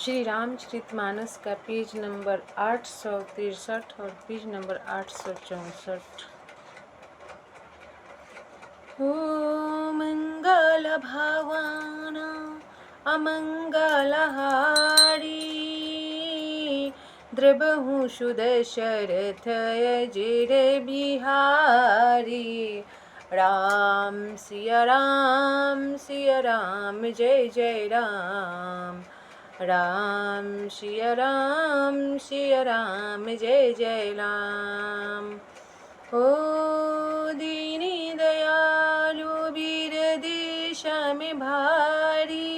श्री रामचरितमानस का page number 863 और page number 864। ओ मंगल भावाना अमंगलहारी, द्रबहु सुदशरथ अजिर बिहारी। राम सिया राम जय जय राम। राम सिया राम जय जय राम। ओ दीनी दयालु वीर देश में भारी,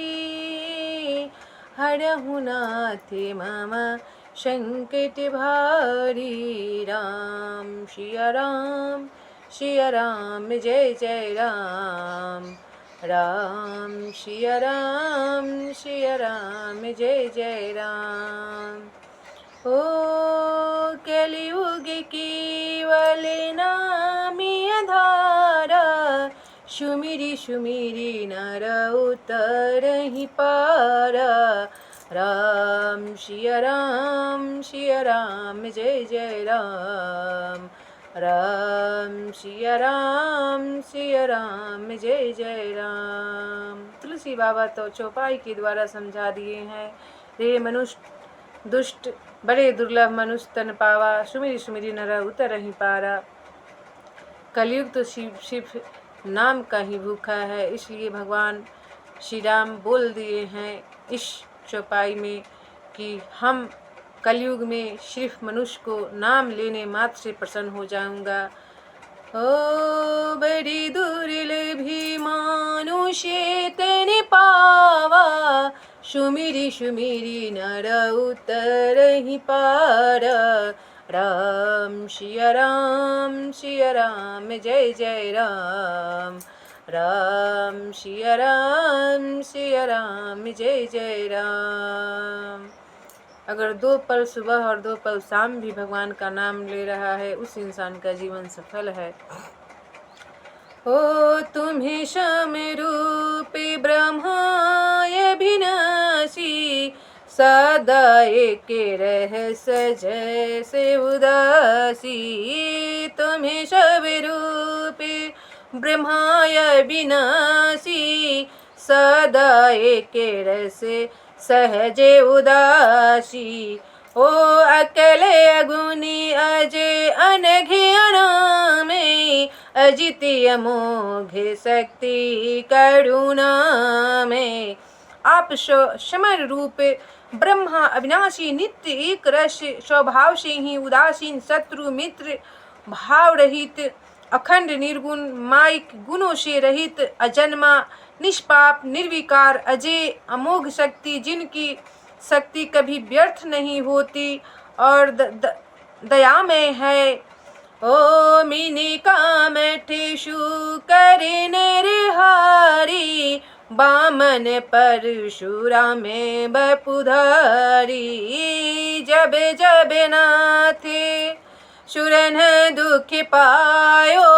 हरहु नाथ मम संकट भारी। राम सिया राम जय जय राम। राम सिया राम जय जय राम। ओ कलियुग केवल नामि आधारा, सुमिरि सुमिरि नर उतरहि पारा। राम सिया राम जय जय राम। राम सिया राम जय जय राम। तुलसी बाबा तो चौपाई के द्वारा समझा दिए हैं। रे मनुष्य दुष्ट बड़े दुर्लभ मनुष्य तन पावा, सुमिरि सुमिरि नर उतरहि पारा। कलयुग तो शिव नाम का ही भूखा है, इसलिए भगवान श्री राम बोल दिए हैं इस चौपाई में कि हम कलयुग में सिर्फ मनुष्य को नाम लेने मात्र से प्रसन्न हो जाऊंगा। ओ बड़ी दुर्लभी मानुषे तन पावा, सुमिरि सुमिरि नर उतरहि पारा। राम सिया राम जय जय राम। राम सिया राम जय जय राम। अगर 2 पल सुबह और 2 पल शाम भी भगवान का नाम ले रहा है, उस इंसान का जीवन सफल है। ओ तुम्हें श्याम रूपी ब्रह्माय विनाशी, सदा एक रहस जैसे उदासी। तुम्हें सब रूपी ब्रह्माय विनाशी, सदा एक रस सहजे उदासी। ओ अकले अगुनी अजय अनघे अनामे, अजित अमोघ शक्ति करुणा में। आप समर रूप ब्रह्मा अविनाशी, नित्य एक रस, स्वभाव से ही उदासीन, शत्रु मित्र भाव रहित, अखंड निर्गुण, माइक गुणों से रहित, अजन्मा निष्पाप निर्विकार, अजय अमोघ शक्ति, जिनकी शक्ति कभी व्यर्थ नहीं होती और दयामय है। ओ मिनि काम ठेषु करे नरहारी, बामन परशुराम बपुधारी। जब जब नाथ सुरन दुख पायो,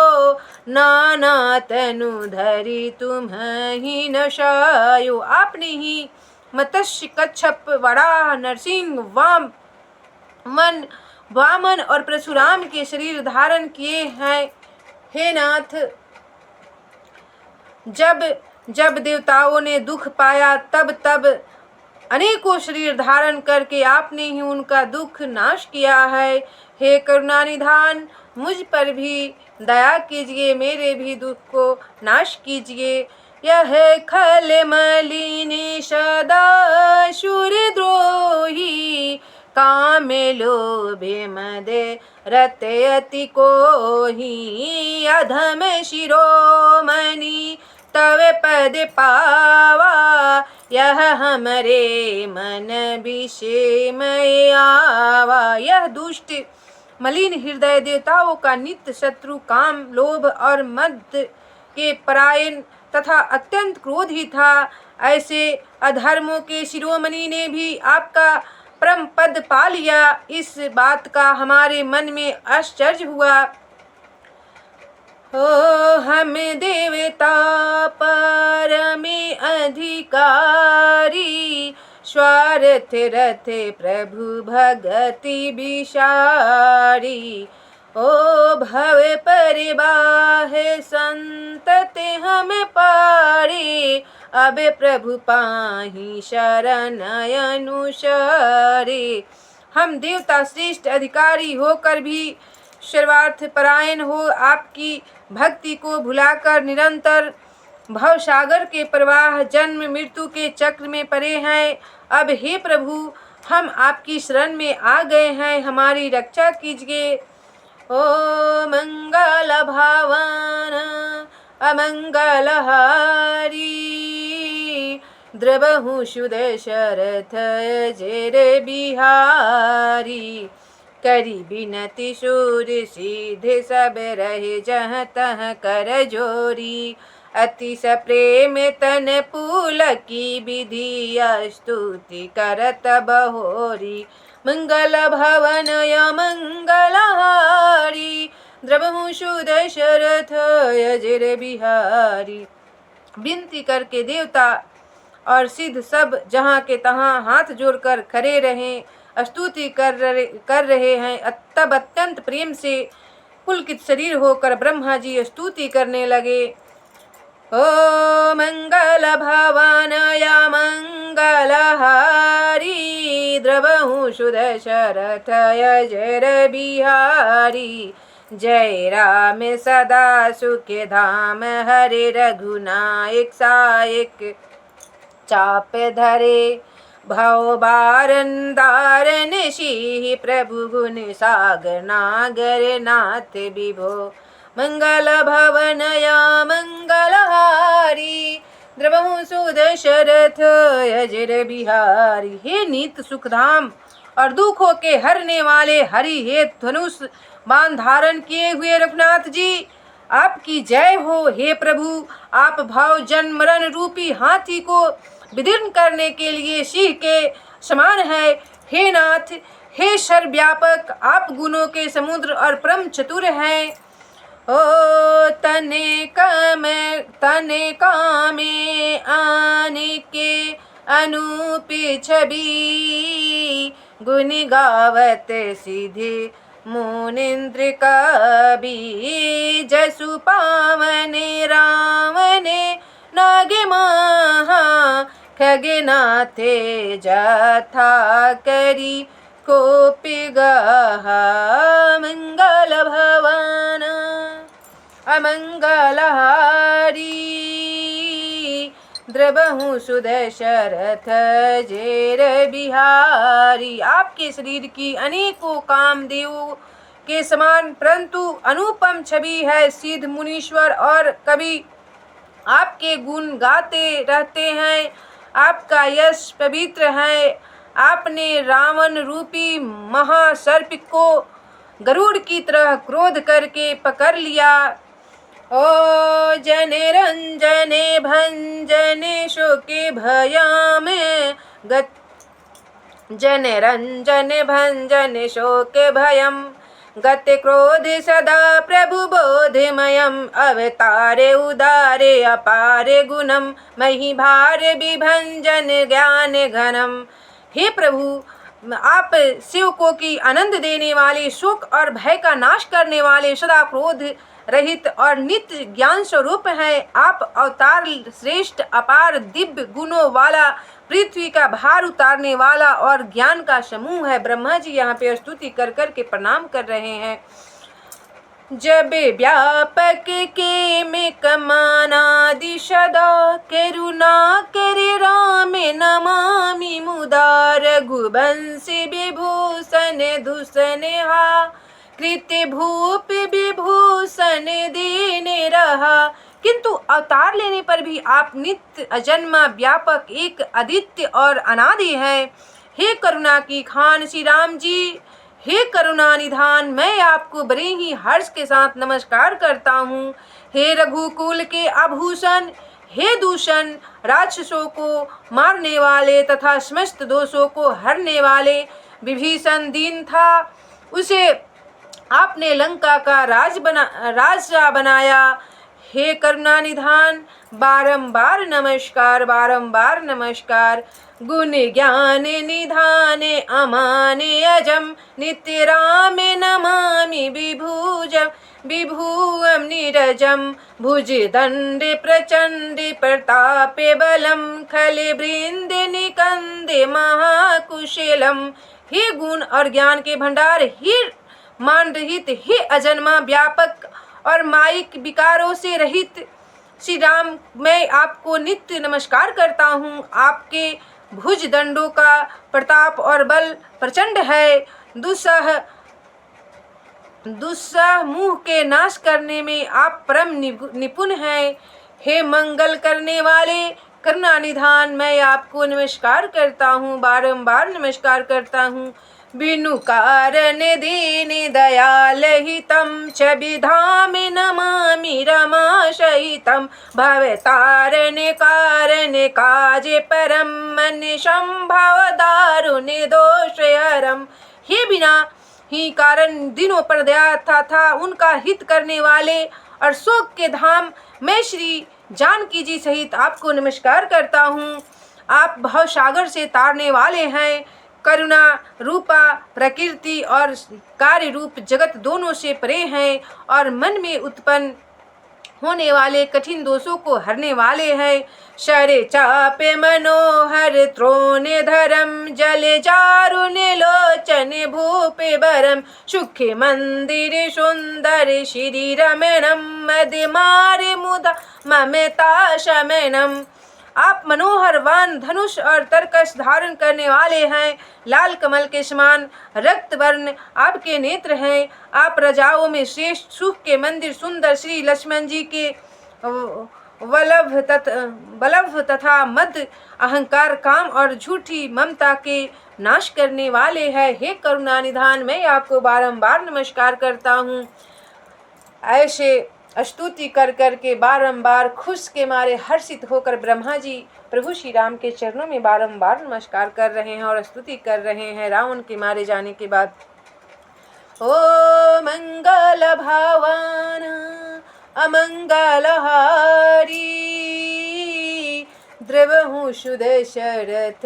नाना तनु धरी तुम्हि नशायो। आपने ही मत्स्य कच्छप वराह नरसिंह वामन और परशुराम के शरीर धारण किए हैं। हे नाथ, जब देवताओं ने दुख पाया तब अनेकों शरीर धारण करके आपने ही उनका दुख नाश किया है। हे करुणानिधान, मुझ पर भी दया कीजिए, मेरे भी दुख को नाश कीजिए। यह खल मलिनी सदा सुरद्रोही, काम लोभे मद रत अति कोही। अधम शिरोमणि तव पद पावा, यह हमरे मन विषमय आवा। यह दुष्ट मलिन हृदय देवताओं का नित्य शत्रु, काम लोभ और मद के परायण तथा अत्यंत क्रोधी था। ऐसे अधर्मों के शिरोमणि ने भी आपका परम पद पा लिया, इस बात का हमारे मन में आश्चर्य हुआ। हो हम देवता परमे अधिकारी, स्वार्थ रथे प्रभु भगति विसारी। ओ भव परिवाह संतति हम पारी, अब प्रभु पाहि शरण अनुसारी। हम देवता श्रेष्ठ अधिकारी होकर भी सर्वार्थ परायण हो आपकी भक्ति को भुलाकर निरंतर भव सागर के प्रवाह जन्म मृत्यु के चक्र में पड़े हैं। अब हे प्रभु हम आपकी शरण में आ गए हैं, हमारी रक्षा कीजिए। ओ मंगल भावन अमंगलहारी, द्रवहु सुदशरथ जय बिहारी। करी बिनति सूर सीधे सब रहे जहाँ तहाँ कर जोरी, अतिश प्रेम तन पुलकी विधि स्तुति करत बहोरी। मंगल भवन मंगलहारी, द्रवहु सुदशरथ अजर बिहारी। विनती करके देवता और सिद्ध सब जहाँ के तहाँ हाथ जोड़कर खड़े रहें, स्तुति कर रहे हैं। तब अत्यंत प्रेम से पुलकित शरीर होकर ब्रह्मा जी स्तुति करने लगे। ओ मंगल भवानय मंगलहारी, द्रवहु सुदशरथ अजर बिहारी। जय राम सदा सुख धाम, हरे रघुनायक सायक चाप धरे। भव बारन दारन शीहि, प्रभु गुण सागर नागर नाथ विभो। मंगल भवनय मंगलहारी, द्रवहु सुदशरथ अजर बिहारी। हे नित्य सुखधाम और दुखों के हरने वाले हरि, हे धनुष बाण धारण किए हुए रघुनाथ जी आपकी जय हो। हे प्रभु आप भाव जन्म मरण रूपी हाथी को विदीर्ण करने के लिए सिंह के समान है। हे नाथ हे सर्वव्यापक आप गुणों के समुद्र और परम चतुर हैं। ओ तने कामे आने के अनूपी छवि, गुण गावत सीधे मुनिंद्र कवि। जसु पावन रावने नागे महा, खगनाथे जथा करी कोपि गहा। मंगल भवन अमंगलहारी, द्रवहु सुदशरथ जय बिहारी। आपके शरीर की अनेकों कामदेव के समान परंतु अनुपम छवि है। सिद्ध मुनीश्वर और कवि आपके गुण गाते रहते हैं। आपका यश पवित्र है। आपने रावण रूपी महासर्प को गरुड़ की तरह क्रोध करके पकड़ लिया। ओ जने रंजने भंजने शोके भयामे गत, जने रंजने भंजने शोके भयम गते क्रोध सदा प्रभु बोधमयम। अवतारे उदारे अपारे गुणम, मही भार विभंजन ज्ञान घनम। हे प्रभु आप शिव को की आनंद देने वाले, शोक और भय का नाश करने वाले, सदा क्रोध रहित और नित्य ज्ञान स्वरूप है। आप अवतार श्रेष्ठ अपार दिव्य गुणों वाला, पृथ्वी का भार उतारने वाला और ज्ञान का समूह है। ब्रह्मा जी यहाँ पे स्तुति कर कर के प्रणाम कर रहे हैं। जब व्यापक के में कमानादि सदा, करुणा करे राम नमामि मुदा। रघुवंश विभूषण दूषण हा, कृत्य भूप विभूषण देने रहा। किंतु अवतार लेने पर भी आप नित्य अजन्मा व्यापक एक अद्वितीय और अनादि है। हे करुणा की खान श्री राम जी, हे करुणा निधान, मैं आपको बड़े ही हर्ष के साथ नमस्कार करता हूँ। हे रघुकुल के आभूषण, हे दूषण राक्षसों को मारने वाले तथा समस्त दोषों को हरने वाले। विभीषण दीन था, उसे आपने लंका का राजा बनाया। हे करुणा निधान बारंबार नमस्कार, बारंबार नमस्कार। गुण ज्ञान निधान अमाने अजम नित्य राम नमामि विभुजम विभुवम नीरजम भुज दंड प्रचंड प्रतापे बलम खले वृंद निकंदे महाकुशलम। हे गुण और ज्ञान के भंडार, हे मान रहित, हे अजन्मा व्यापक और माइक विकारों से रहित श्री राम, मैं आपको नित्य नमस्कार करता हूँ। आपके भुज दंडों का प्रताप और बल प्रचंड है। दुस्सह मुँह के नाश करने में आप परम निपुण हैं। हे मंगल करने वाले करुणा निधान, मैं आपको नमस्कार करता हूँ, बारंबार नमस्कार करता हूँ। बिनु कारण दीन दयाल हितम च विधाम नमामि रमाशयितम भवतारण कारण काज परम मन संभव दारुण दोषहरम। हे बिना ही कारण दिनों पर दया था उनका हित करने वाले और शोक के धाम, मैं श्री जानकी जी सहित आपको नमस्कार करता हूँ। आप भव सागर से तारने वाले हैं। करुणा रूपा प्रकृति और कार्य रूप जगत दोनों से परे हैं और मन में उत्पन्न होने वाले कठिन दोषों को हरने वाले हैं। शरे चापे मनोहर त्रोने धरम जले जारुण लोचन भूपे बरम सुखे मंदिर सुंदर श्री रमणम मद मारे मुदा ममता शमनम। आप मनोहर वान धनुष और तरकश धारण करने वाले हैं। लाल कमल के समान रक्त वर्ण आपके नेत्र हैं। आप रजाओं में श्रेष्ठ सुख के मंदिर सुंदर श्री लक्ष्मण जी के बलभ तथा मद अहंकार काम और झूठी ममता के नाश करने वाले हैं। हे करुणा निधान, मैं आपको बारंबार नमस्कार करता हूँ। ऐसे स्तुति कर कर के बारंबार खुश के मारे हर्षित होकर ब्रह्मा जी प्रभु श्री राम के चरणों में बारंबार नमस्कार कर रहे हैं और स्तुति कर रहे हैं रावण के मारे जाने के बाद। ओ मंगल भावान अमंगल हारी द्रवहु सुदशरथ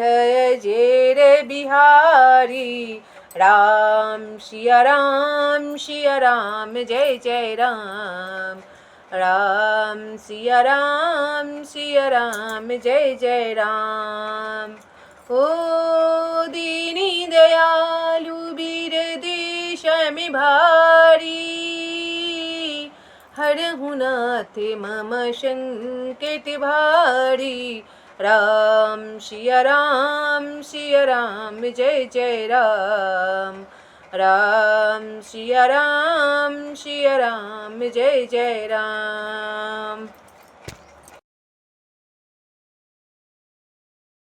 जेर बिहारी। राम सिया राम जय जय राम। राम सिया राम जय जय राम। ओ दीनी दयालु वीर देश में भारी हरहु नाथ मम संकट भारी। राम सिया राम जय जय राम। राम सिया राम जय जय राम।